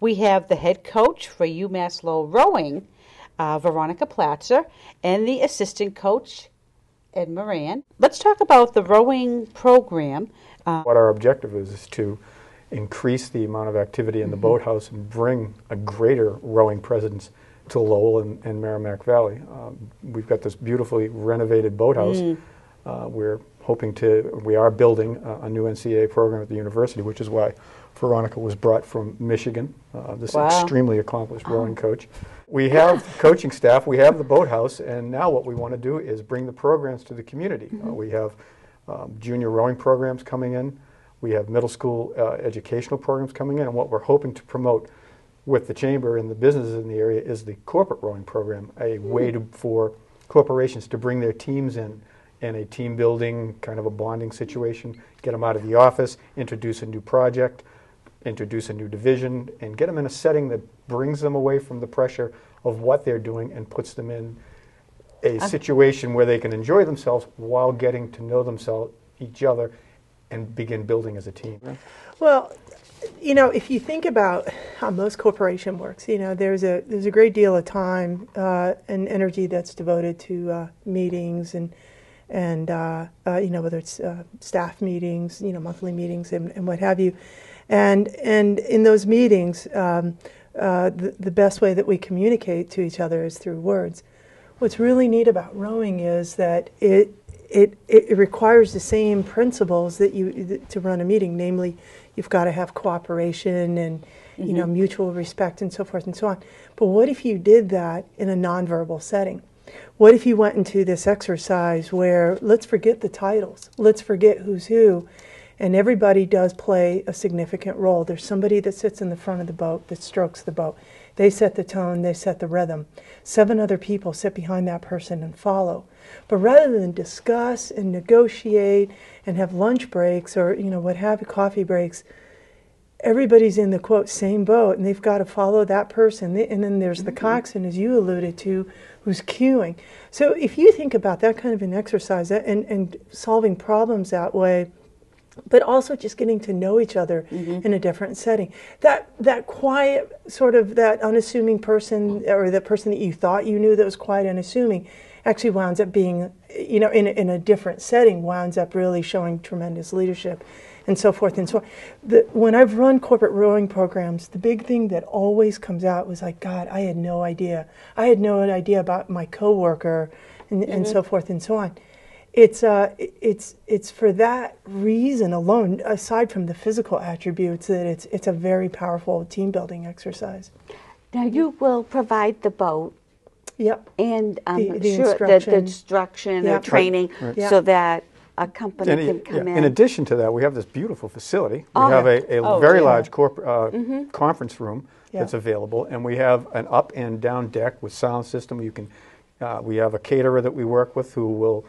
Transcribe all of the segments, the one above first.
We have the head coach for Umass Lowell rowing, Veronika Platzer, and the assistant coach, Ed Moran. Let's talk about the rowing program. What our objective is to increase the amount of activity in the Boathouse and bring a greater rowing presence to Lowell and Merrimack Valley. We've got this beautifully renovated Boathouse. We are building a new NCAA program at the university, which is why Veronika was brought from Michigan, this extremely accomplished rowing coach. We have coaching staff, we have the Boathouse, and now what we want to do is bring the programs to the community. We have junior rowing programs coming in, we have middle school educational programs coming in, and what we're hoping to promote with the chamber and the businesses in the area is the corporate rowing program, a way for corporations to bring their teams in a team building, kind of a bonding situation, get them out of the office, introduce a new project, introduce a new division, and get them in a setting that brings them away from the pressure of what they're doing and puts them in a situation where they can enjoy themselves while getting to know themselves, each other, and begin building as a team. Well, you know, if you think about how most corporation works, you know, there's a great deal of time and energy that's devoted to meetings and you know, whether it's staff meetings, you know, monthly meetings and what have you. And in those meetings, the best way that we communicate to each other is through words. What's really neat about rowing is that it requires the same principles that to run a meeting. Namely, you've got to have cooperation and you know, mutual respect and so forth and so on. But what if you did that in a nonverbal setting? What if you went into this exercise where let's forget the titles, let's forget who's who, and everybody does play a significant role. There's somebody that sits in the front of the boat that strokes the boat. They set the tone, they set the rhythm. 7 other people sit behind that person and follow. But rather than discuss and negotiate and have lunch breaks or, you know, what have you, coffee breaks, everybody's in the, quote, same boat, and they've got to follow that person. And then there's the coxswain, as you alluded to, who's cueing. So if you think about that kind of an exercise and solving problems that way, but also just getting to know each other in a different setting. That quiet, sort of that unassuming person, or the person that you thought you knew that was quiet, unassuming, actually winds up being, you know, in a different setting, winds up really showing tremendous leadership and so forth and so on. When I've run corporate rowing programs, the big thing that always comes out was like, God, I had no idea. I had no idea about my coworker and so forth and so on. It's for that reason alone, aside from the physical attributes, that it's a very powerful team building exercise. Now you will provide the boat, and the instruction or training, so that a company can come in. In addition to that, we have this beautiful facility. We have a very large conference room that's available, and we have an up and down deck with sound system. You can, we have a caterer that we work with who will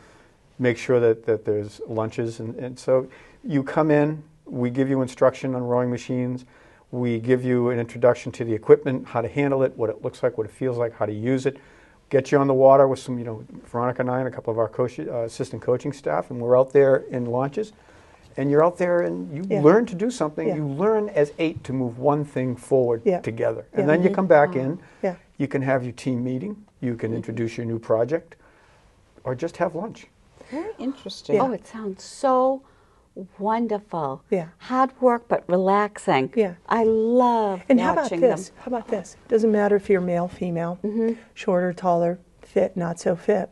make sure that there's lunches, and so you come in, we give you instruction on rowing machines, we give you an introduction to the equipment, how to handle it, what it looks like, what it feels like, how to use it, get you on the water with some, you know, Veronika and I and a couple of our assistant coaching staff, and we're out there in launches, and you're out there and you learn to do something, you learn as 8 to move one thing forward together, and then you come back in, you can have your team meeting, you can introduce your new project, or just have lunch. Very interesting. Oh, it sounds so wonderful. Yeah. Hard work, but relaxing. Yeah. I love and watching how about this? them. How about this? Doesn't matter if you're male, female, shorter, taller, fit, not so fit.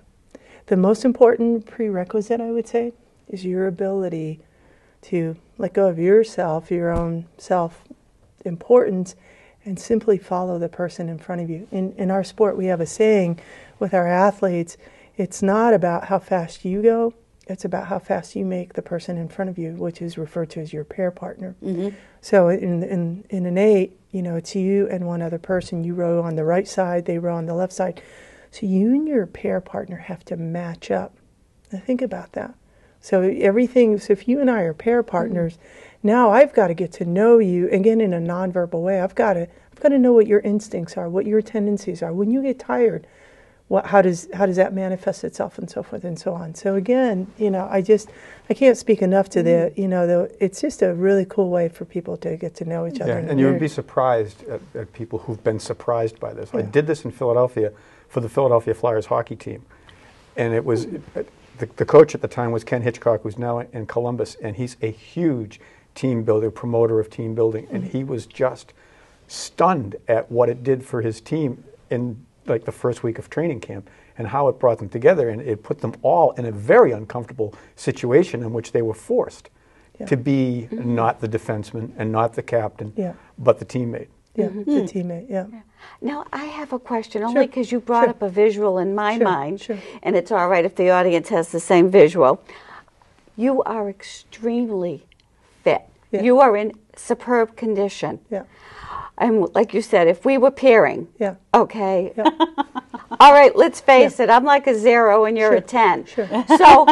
The most important prerequisite, I would say, is your ability to let go of yourself, your own self-importance, and simply follow the person in front of you. In our sport, we have a saying with our athletes, it's not about how fast you go, it's about how fast you make the person in front of you, which is referred to as your pair partner. So in an 8, you know, it's you and one other person. You row on the right side, they row on the left side. So you and your pair partner have to match up. Now think about that. So so if you and I are pair partners, now I've got to get to know you, again, in a nonverbal way. I've got to know what your instincts are, what your tendencies are. When you get tired, how does that manifest itself, and so forth and so on. So again, I can't speak enough to it's just a really cool way for people to get to know each other. And you would be surprised at people who've been surprised by this. I did this in Philadelphia for the Philadelphia Flyers hockey team, and it was the coach at the time was Ken Hitchcock, who's now in Columbus, and he's a huge team builder, promoter of team building, and he was just stunned at what it did for his team in like the first week of training camp, and how it brought them together, and it put them all in a very uncomfortable situation in which they were forced to be not the defenseman and not the captain, but the teammate. The teammate, Now, I have a question, only because you brought up a visual in my mind, and it's all right if the audience has the same visual. You are extremely fit. You are in superb condition. And like you said, if we were pairing, okay, all right, let's face it, I'm like a 0 and you're a 10. So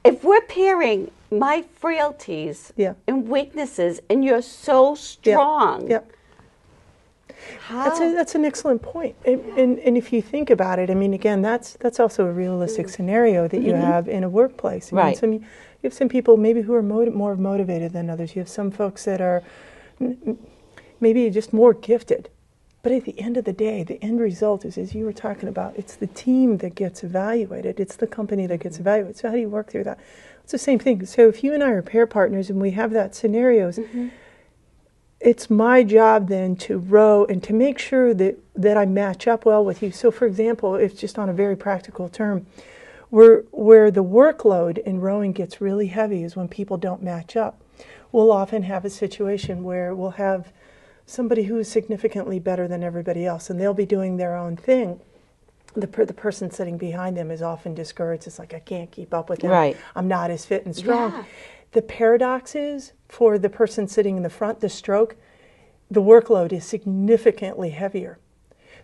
if we're pairing my frailties and weaknesses, and you're so strong, that's an excellent point. And if you think about it, I mean, again, that's also a realistic scenario that you have in a workplace. I mean, you have some people maybe who are more motivated than others. You have some folks that are maybe just more gifted. But at the end of the day, the end result is, as you were talking about, it's the team that gets evaluated. It's the company that gets evaluated. So how do you work through that? It's the same thing. So if you and I are pair partners and we have that scenarios, it's my job then to row and to make sure that I match up well with you. So for example, if just on a very practical term, where the workload in rowing gets really heavy is when people don't match up. We'll often have a situation where we'll have somebody who is significantly better than everybody else, and they'll be doing their own thing. The person sitting behind them is often discouraged. It's like, I can't keep up with them. I'm not as fit and strong. The paradox is, for the person sitting in the front, the stroke, the workload is significantly heavier.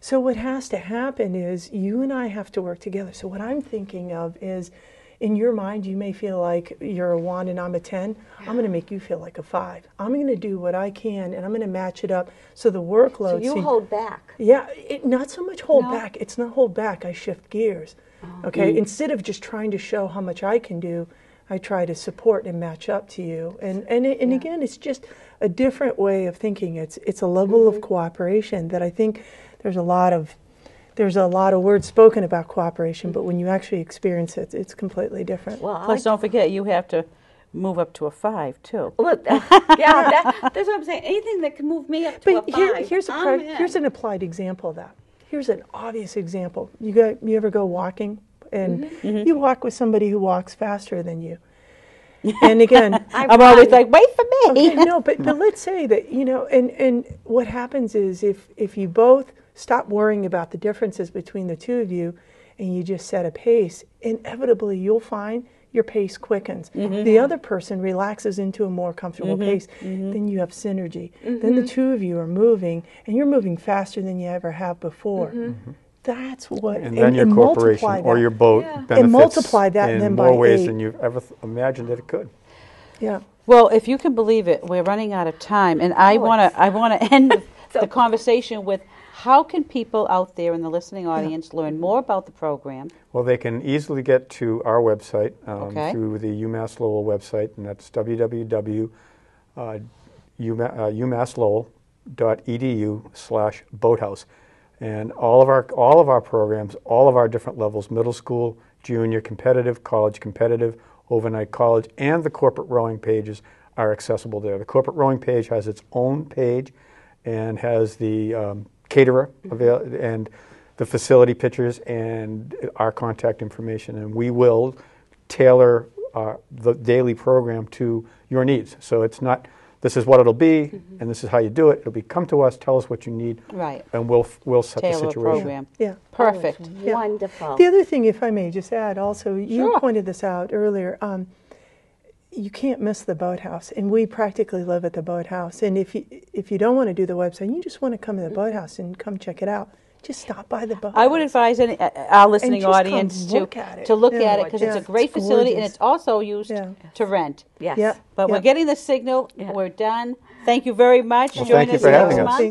So what has to happen is you and I have to work together. So what I'm thinking of is, in your mind, you may feel like you're a 1 and I'm a 10. I'm going to make you feel like a 5. I'm going to do what I can, and I'm going to match it up so the workload. So you hold back. Yeah, not so much hold back. It's not hold back. I shift gears. Okay, instead of just trying to show how much I can do, I try to support and match up to you. And again, it's just a different way of thinking. It's a level of cooperation that I think there's a lot of words spoken about cooperation, but when you actually experience it, it's completely different. Well, plus, don't forget, you have to move up to a 5 too. Well, that's what I'm saying. Anything that can move me up to a 5. Here's an applied example of that. Here's an obvious example. You ever go walking, and you walk with somebody who walks faster than you. And again, I'm always like, wait for me. Okay, no, but let's say that, and what happens is if you both stop worrying about the differences between the two of you and you just set a pace, inevitably you'll find your pace quickens. The other person relaxes into a more comfortable pace. Then you have synergy. Then the two of you are moving, and you're moving faster than you ever have before. That's what, and then your corporation or your boat benefits and multiply that in then more by ways 8. than you've ever imagined that it could. Yeah. Well, if you can believe it, we're running out of time, and I want to end the conversation with, how can people out there in the listening audience learn more about the program? Well, they can easily get to our website through the Umass Lowell website, and that's www.umasslowell.edu/boathouse. And all of our programs, all of our different levels, middle school, junior, competitive, college, competitive, overnight college, and the corporate rowing pages are accessible there. The corporate rowing page has its own page and has the caterer and the facility pictures and our contact information, and we will tailor the daily program to your needs. So it's not, this is what it'll be, and this is how you do it. It'll be, come to us, tell us what you need, and we'll set tailor the situation. Program. Perfect. Wonderful. The other thing, if I may just add, also, you pointed this out earlier. You can't miss the Boathouse, and we practically live at the Boathouse. And if you don't want to do the website, you just want to come to the Boathouse and come check it out, just stop by the Boathouse. I would advise our listening audience to look at it, because it's a great facility, and it's also used to rent. Yes. But we're getting the signal. We're done. Thank you very much. Well, Join thank you us for next having us. month.